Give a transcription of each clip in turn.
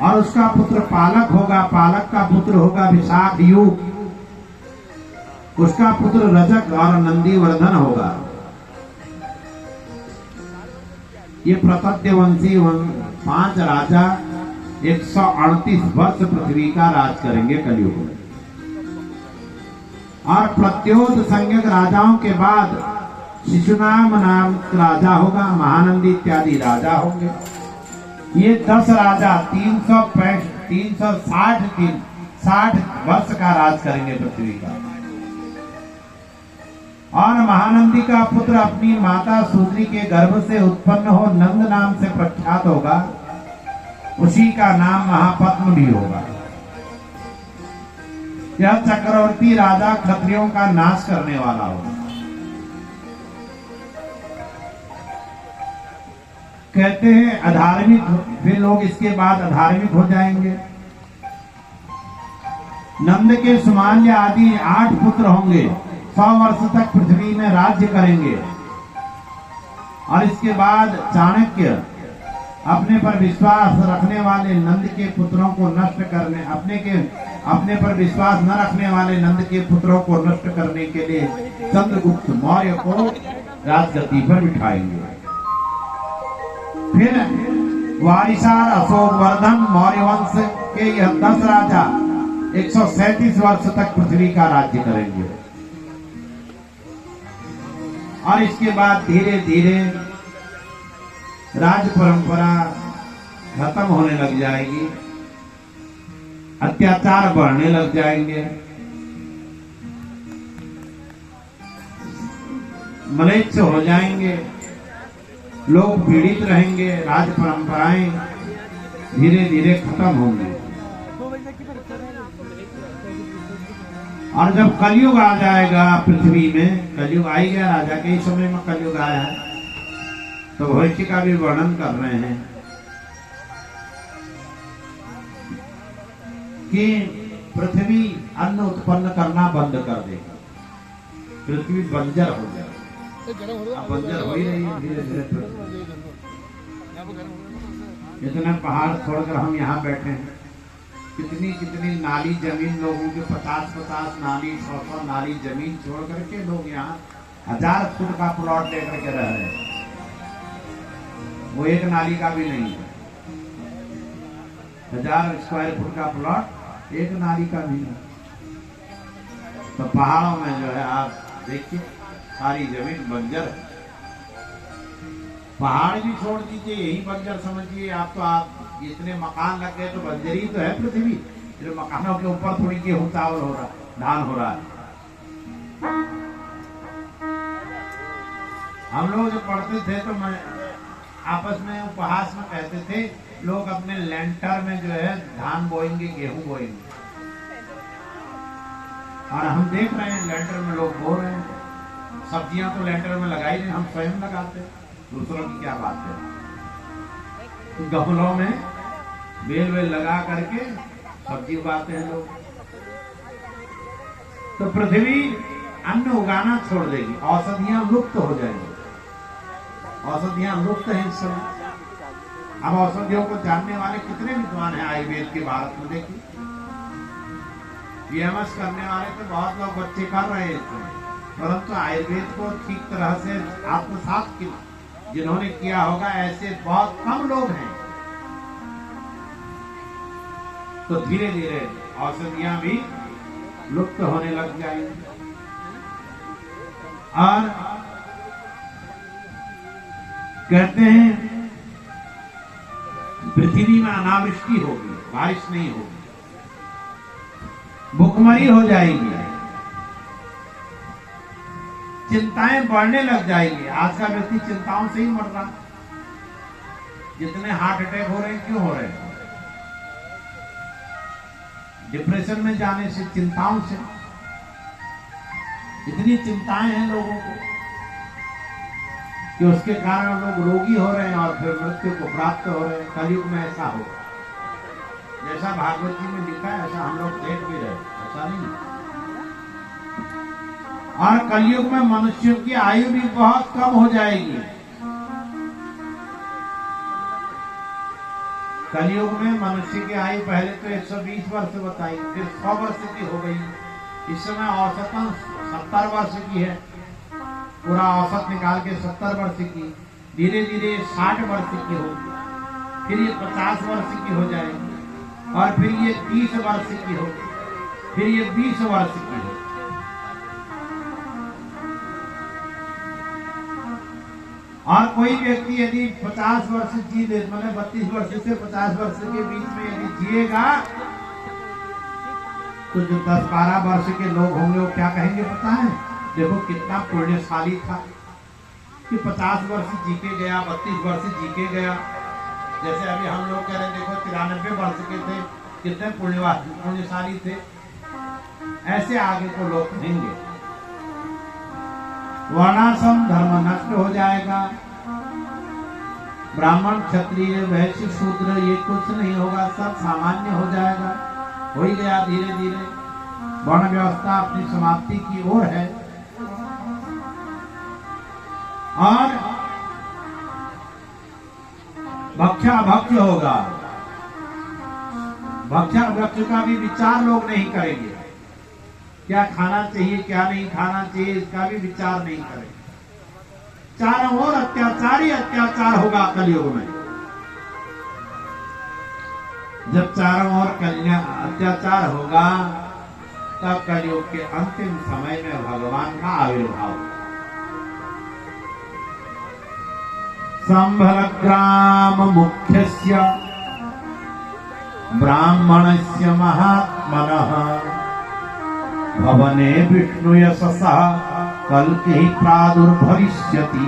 और उसका पुत्र पालक होगा, पालक का पुत्र होगा विशाख युग, उसका पुत्र रजक और नंदीवर्धन होगा। ये प्रतद्यवंशी 5 राजा 138 वर्ष पृथ्वी का राज करेंगे कलयुग में। और प्रत्योत संज्ञक राजाओं के बाद शिशुनाम नाम राजा होगा, महानंदी इत्यादि राजा होंगे। ये 10 राजा 360 वर्ष का राज करेंगे पृथ्वी का। और महानंदी का पुत्र अपनी माता सूत्री के गर्भ से उत्पन्न हो नंद नाम से प्रख्यात होगा, उसी का नाम महापद्म भी होगा। यह चक्रवर्ती राजा क्षत्रियों का नाश करने वाला होगा। कहते हैं अधार्मिक, वे लोग इसके बाद अधार्मिक हो जाएंगे। नंद के सुमाल्य आदि 8 पुत्र होंगे, 100 वर्ष तक पृथ्वी में राज्य करेंगे। और इसके बाद चाणक्य अपने पर विश्वास रखने वाले नंद के पुत्रों को नष्ट करने, अपने पर विश्वास न रखने वाले नंद के पुत्रों को नष्ट करने के लिए चंद्रगुप्त मौर्य को राजगद्दी पर बिठाएंगे। फिर वारिसार अशोकवर्धन मौर्य वंश के यह 10 राजा 137 वर्ष तक पृथ्वी का राज्य करेंगे। और इसके बाद धीरे धीरे राज परंपरा खत्म होने लग जाएगी, अत्याचार बढ़ने लग जाएंगे, म्लेच्छ हो जाएंगे, लोग पीड़ित रहेंगे, राज परंपराएं धीरे धीरे खत्म होंगी। और जब कलयुग आ जाएगा पृथ्वी में, कलयुग आ ही गया, राजा के ही समय में कलयुग आया है, तो भविष्य का भी वर्णन कर रहे हैं कि पृथ्वी अन्न उत्पन्न करना बंद कर देगा, पृथ्वी बंजर हो जाएगी। अब बंजर हो ही रही है धीरे धीरे। इतने पहाड़ छोड़कर हम यहाँ बैठे हैं, कितनी नाली जमीन लोगों के 50-50 नाली 100 नाली जमीन छोड़ करके लोग यहाँ 1000 फुट का प्लॉट लेकर के रह रहे हैं। वो एक नाली का भी नहीं है, 1000 स्क्वायर फुट का प्लॉट एक नाली का भी नहीं। तो पहाड़ों में जो है आप देखिए सारी जमीन बंजर है। पहाड़ भी छोड़ दीजिए, यही बंजर समझिए आप। तो आप इतने मकान लग गए तो बंजर ही तो है पृथ्वी। जो मकानों के ऊपर थोड़ी गेहूं चावल हो रहा, धान हो रहा है। हम लोग जो पढ़ते थे तो मैं आपस में उपहास में कहते थे, लोग अपने लेंटर में जो है धान बोएंगे, गेहूं बोएंगे। और हम देख रहे हैं लेंटर में लोग बो रहे हैं। सब्जियां तो लेंटर में लगाई नहीं, हम स्वयं लगाते, दूसरों की क्या बात है। गमलों में बेल लगा करके सब्जी उगाते हैं लोग। तो पृथ्वी अन्न उगाना छोड़ देगी, औषधियां लुप्त हो जाएंगी। औषधियां लुप्त हैं इस समय। अब औषधियों को जानने वाले कितने विद्वान हैं आयुर्वेद के भारत में, देखिए। पीएमएस करने वाले तो बहुत लोग बच्चे कर रहे हैं, परंतु आयुर्वेद को ठीक तरह से आत्मसात जिन्होंने किया होगा ऐसे बहुत कम लोग हैं। तो धीरे धीरे औषधियां भी लुप्त होने लग जाएंगी। और कहते हैं पृथ्वी में अनावृष्टि होगी, बारिश नहीं होगी, भूखमरी हो जाएगी, चिंताएं बढ़ने लग जाएंगी। आज का व्यक्ति चिंताओं से ही मर रहा। जितने हार्ट अटैक हो रहे हैं, क्यों हो रहे हैं? डिप्रेशन में जाने से, चिंताओं से। इतनी चिंताएं हैं लोगों को कि उसके कारण लोग रोगी हो रहे हैं और फिर मृत्यु को प्राप्त हो रहे हैं। कलयुग में ऐसा होगा, जैसा भागवत जी में लिखा है ऐसा हम लोग देख भी रहे, ऐसा नहीं। और कलयुग में मनुष्यों की आयु भी बहुत कम हो जाएगी। कलयुग में मनुष्य की आयु पहले तो 120 वर्ष बताई, फिर 100 वर्ष की हो गई। इस समय औसतन 70 वर्ष की है, पूरा औसत निकाल के 70 वर्ष की, धीरे धीरे 60 वर्ष की होगी, फिर ये 50 वर्ष की हो जाएगी, और फिर ये 30 वर्ष की होगी, फिर ये 20 वर्ष की होगी। और कोई व्यक्ति यदि 50 वर्ष जी ले, मतलब 32 वर्ष से 50 वर्ष के बीच में यदि जिएगा, तो जो 10-12 वर्ष के लोग होंगे वो क्या कहेंगे पता है? देखो कितना पुण्यशाली था कि 50 वर्ष जी के गया, 32 वर्ष जी के गया। जैसे अभी हम लोग कह रहे हैं, देखो 93 वर्ष के थे, कितने पुण्यशाली थे। ऐसे आगे को लोग कहेंगे। वर्णाश्रम धर्म नष्ट हो जाएगा, ब्राह्मण क्षत्रिय वैश्य शूद्र ये कुछ नहीं होगा, सब सामान्य हो जाएगा। हो ही गया धीरे धीरे, वर्ण व्यवस्था अपनी समाप्ति की ओर है। और भक्षा भक्ष होगा, भक्षा भक्ष का भी विचार लोग नहीं करेंगे, क्या खाना चाहिए क्या नहीं खाना चाहिए इसका भी विचार नहीं करेंगे। चारों ओर अत्याचार ही अत्याचार होगा कलयुग में। जब चारों ओर अत्याचार होगा, तब कलयुग के अंतिम समय में भगवान का आविर्भाव। संभलग्राम मुख्यस्य ब्राह्मणस्य महात्मनः भवने विष्णु यशसा कल्कि प्रादुर्भविष्यति।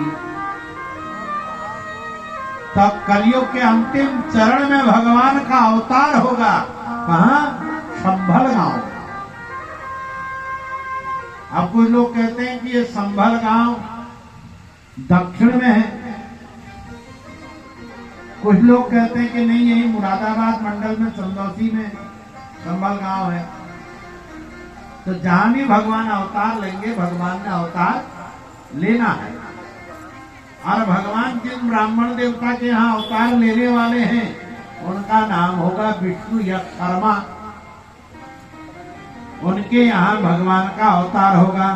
तब कलयुग के अंतिम चरण में भगवान का अवतार होगा। कहां? संभल गांव। अब कुछ लोग कहते हैं कि ये संभल गांव दक्षिण में है, कुछ लोग कहते हैं कि नहीं, यही मुरादाबाद मंडल में चंदौसी में संभल गांव है। तो जहां भी भगवान अवतार लेंगे, भगवान ने अवतार लेना है। और भगवान जिन ब्राह्मण देवता के यहाँ अवतार लेने वाले हैं, उनका नाम होगा विष्णु यक्ष शर्मा। उनके यहाँ भगवान का अवतार होगा।